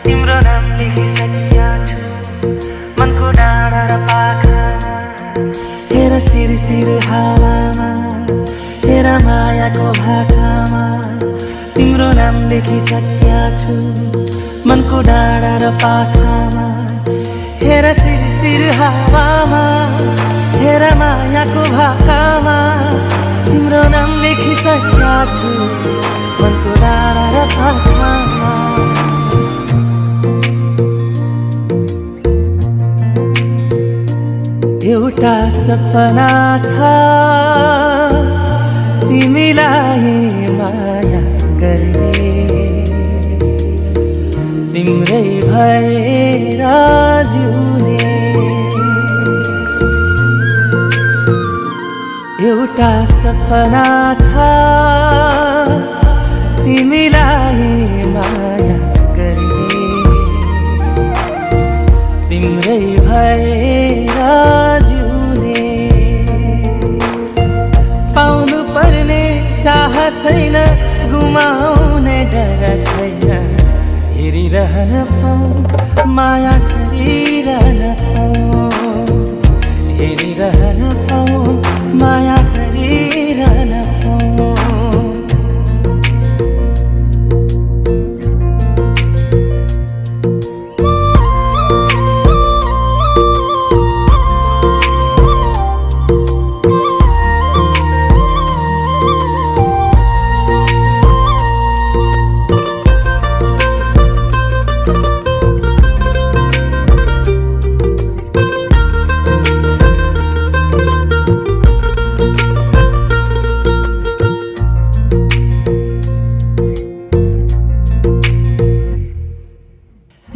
तिम्रो नाम लेखिसकेका छु मनको डाँडा र पाखामा। हेर सिरसिर हावामा, हेर मायाको भाकामा, तिम्रो नाम लेखिसकेका छु मनको डाँडा र पाखामा। हेर सिरसिर हावामा, हेर मायाको भाकामा, तिम्रो नाम लेखिसकेका छु मनको डाँडा र पाखामा। एउटा सपना छ तिमीलाई माया गर्ने, तिम्रै भएर जिउने। एउटा सपना छ तिमीलाई माया गर्ने, तिम्रै भएर जिउने। पाउनु पर्ने चाह छैन, गुमाउने डर छैन, हेरिरहन पाऊँ माया गरिरहन पाऊँ, हेरिरहन पाऊँ माया गरिरहन पाऊँ।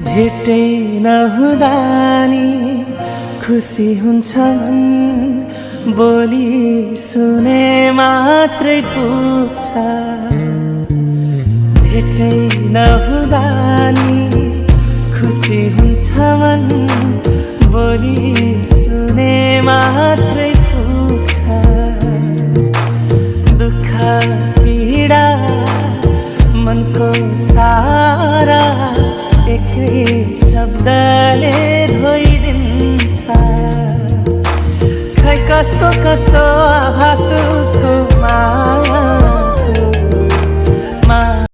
भेटै नहुँदा नि खुसी हुन्छ मन, बोली सुने मात्रै पुग्छ। भेटै नहुँदा नि खुसी हुन्छ मन, बोली सुने मात्रै